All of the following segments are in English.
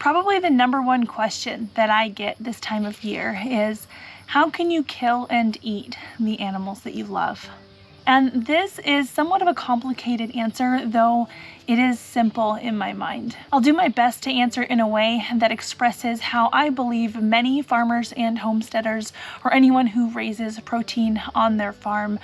Probably the number one question that I get this time of year is, how can you kill and eat the animals that you love? And this is somewhat of a complicated answer, though it is simple in my mind. I'll do my best to answer in a way that expresses how I believe many farmers and homesteaders, or anyone who raises protein on their farm,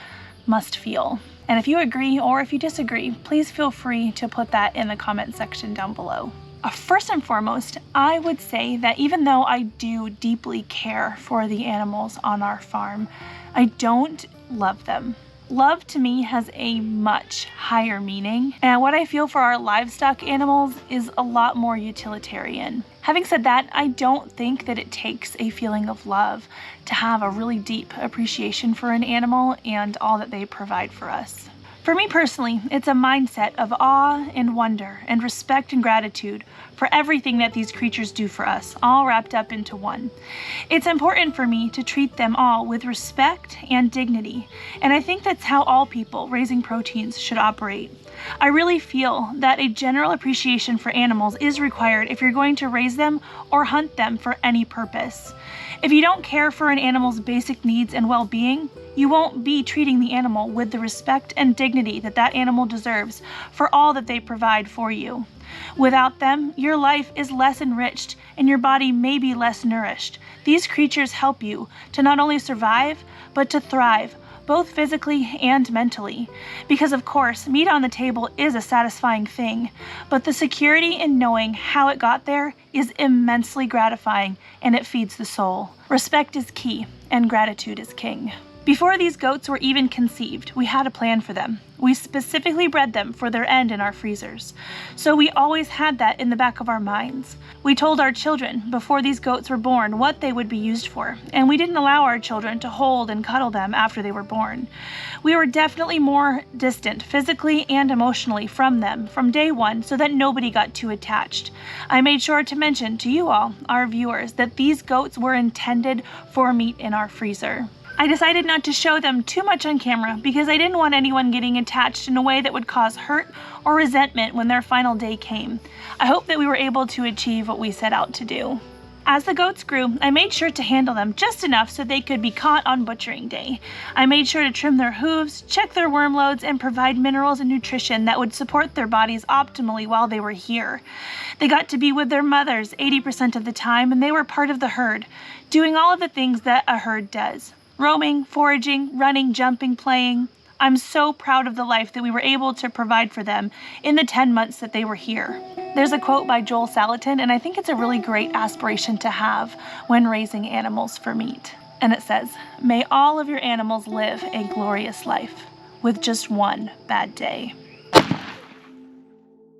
must feel. And if you agree or if you disagree, please feel free to put that in the comment section down below. First and foremost, I would say that even though I do deeply care for the animals on our farm, I don't love them. Love to me has a much higher meaning, and what I feel for our livestock animals is a lot more utilitarian. Having said that, I don't think that it takes a feeling of love to have a really deep appreciation for an animal and all that they provide for us. For me personally, it's a mindset of awe and wonder and respect and gratitude for everything that these creatures do for us, all wrapped up into one. It's important for me to treat them all with respect and dignity, and I think that's how all people raising proteins should operate. I really feel that a general appreciation for animals is required if you're going to raise them or hunt them for any purpose. If you don't care for an animal's basic needs and well-being, you won't be treating the animal with the respect and dignity that that animal deserves for all that they provide for you. Without them, your life is less enriched and your body may be less nourished. These creatures help you to not only survive, but to thrive, both physically and mentally. Because of course, meat on the table is a satisfying thing, but the security in knowing how it got there is immensely gratifying, and it feeds the soul. Respect is key, and gratitude is king. Before these goats were even conceived, we had a plan for them. We specifically bred them for their end in our freezers. So we always had that in the back of our minds. We told our children before these goats were born what they would be used for, and we didn't allow our children to hold and cuddle them after they were born. We were definitely more distant physically and emotionally from them from day one so that nobody got too attached. I made sure to mention to you all, our viewers, that these goats were intended for meat in our freezer. I decided not to show them too much on camera because I didn't want anyone getting attached in a way that would cause hurt or resentment when their final day came. I hope that we were able to achieve what we set out to do. As the goats grew, I made sure to handle them just enough so they could be caught on butchering day. I made sure to trim their hooves, check their worm loads, and provide minerals and nutrition that would support their bodies optimally while they were here. They got to be with their mothers 80% of the time, and they were part of the herd, doing all of the things that a herd does. Roaming, foraging, running, jumping, playing. I'm so proud of the life that we were able to provide for them in the 10 months that they were here. There's a quote by Joel Salatin, and I think it's a really great aspiration to have when raising animals for meat. And it says, "May all of your animals live a glorious life with just one bad day."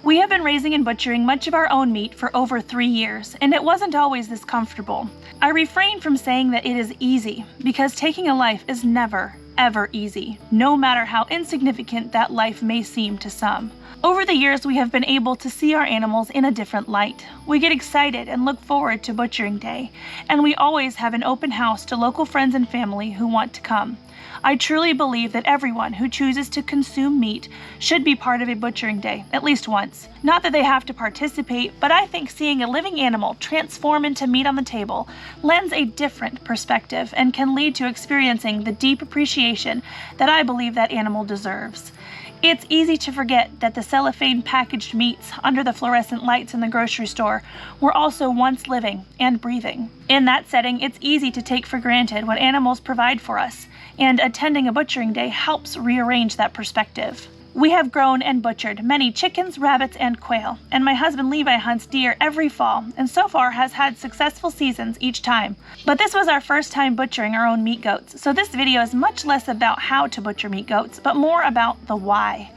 We have been raising and butchering much of our own meat for over 3 years, and it wasn't always this comfortable. I refrain from saying that it is easy, because taking a life is never, ever easy, no matter how insignificant that life may seem to some. Over the years, we have been able to see our animals in a different light. We get excited and look forward to butchering day, and we always have an open house to local friends and family who want to come. I truly believe that everyone who chooses to consume meat should be part of a butchering day, at least once. Not that they have to participate, but I think seeing a living animal transform into meat on the table lends a different perspective and can lead to experiencing the deep appreciation that I believe that animal deserves. It's easy to forget that the cellophane packaged meats under the fluorescent lights in the grocery store were also once living and breathing. In that setting, it's easy to take for granted what animals provide for us, and attending a butchering day helps rearrange that perspective. We have grown and butchered many chickens, rabbits, and quail, and my husband Levi hunts deer every fall, and so far has had successful seasons each time. But this was our first time butchering our own meat goats, so this video is much less about how to butcher meat goats, but more about the why.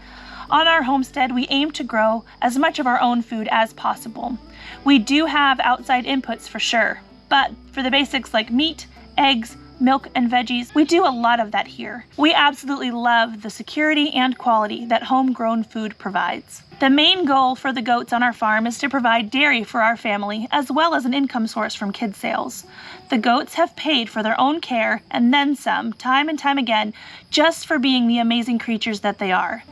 On our homestead, we aim to grow as much of our own food as possible. We do have outside inputs for sure, but for the basics like meat, eggs, milk, and veggies, we do a lot of that here. We absolutely love the security and quality that homegrown food provides. The main goal for the goats on our farm is to provide dairy for our family, as well as an income source from kid sales. The goats have paid for their own care and then some, time and time again, just for being the amazing creatures that they are.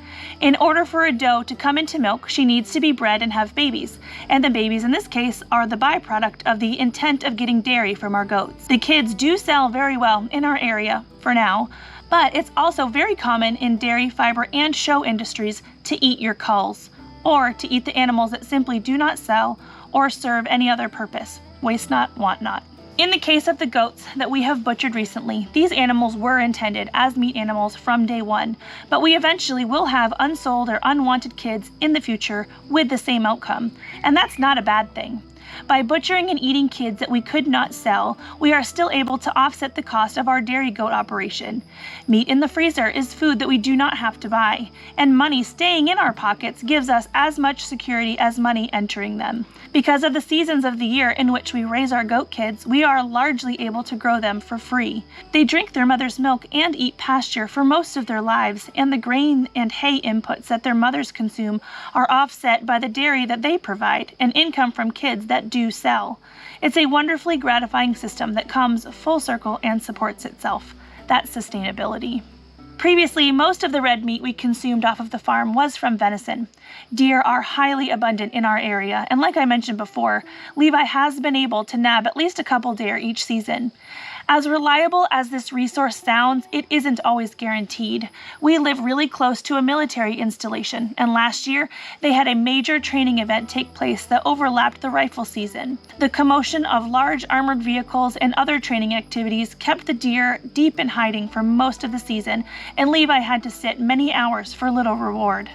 In order for a doe to come into milk, she needs to be bred and have babies, and the babies in this case are the byproduct of the intent of getting dairy from our goats. The kids do sell very well in our area, for now, but it's also very common in dairy, fiber, and show industries to eat your culls, or to eat the animals that simply do not sell or serve any other purpose. Waste not, want not. In the case of the goats that we have butchered recently, these animals were intended as meat animals from day one, but we eventually will have unsold or unwanted kids in the future with the same outcome, and that's not a bad thing. By butchering and eating kids that we could not sell, we are still able to offset the cost of our dairy goat operation. Meat in the freezer is food that we do not have to buy, and money staying in our pockets gives us as much security as money entering them. Because of the seasons of the year in which we raise our goat kids, we are largely able to grow them for free. They drink their mother's milk and eat pasture for most of their lives, and the grain and hay inputs that their mothers consume are offset by the dairy that they provide, and income from kids that do sell. It's a wonderfully gratifying system that comes full circle and supports itself. That's sustainability. Previously, most of the red meat we consumed off of the farm was from venison. Deer are highly abundant in our area, and like I mentioned before, Levi has been able to nab at least a couple deer each season. As reliable as this resource sounds, it isn't always guaranteed. We live really close to a military installation, and last year they had a major training event take place that overlapped the rifle season. The commotion of large armored vehicles and other training activities kept the deer deep in hiding for most of the season, and Levi had to sit many hours for little reward.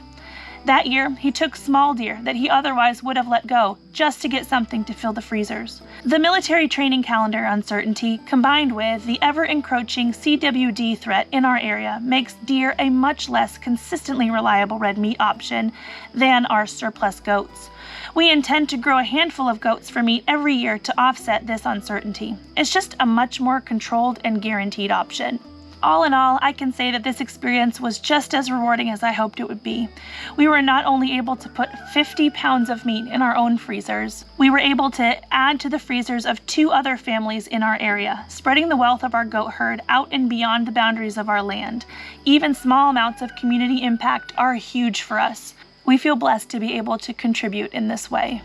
That year, he took small deer that he otherwise would have let go just to get something to fill the freezers. The military training calendar uncertainty, combined with the ever-encroaching CWD threat in our area, makes deer a much less consistently reliable red meat option than our surplus goats. We intend to grow a handful of goats for meat every year to offset this uncertainty. It's just a much more controlled and guaranteed option. All in all, I can say that this experience was just as rewarding as I hoped it would be. We were not only able to put 50 pounds of meat in our own freezers, we were able to add to the freezers of 2 other families in our area, spreading the wealth of our goat herd out and beyond the boundaries of our land. Even small amounts of community impact are huge for us. We feel blessed to be able to contribute in this way.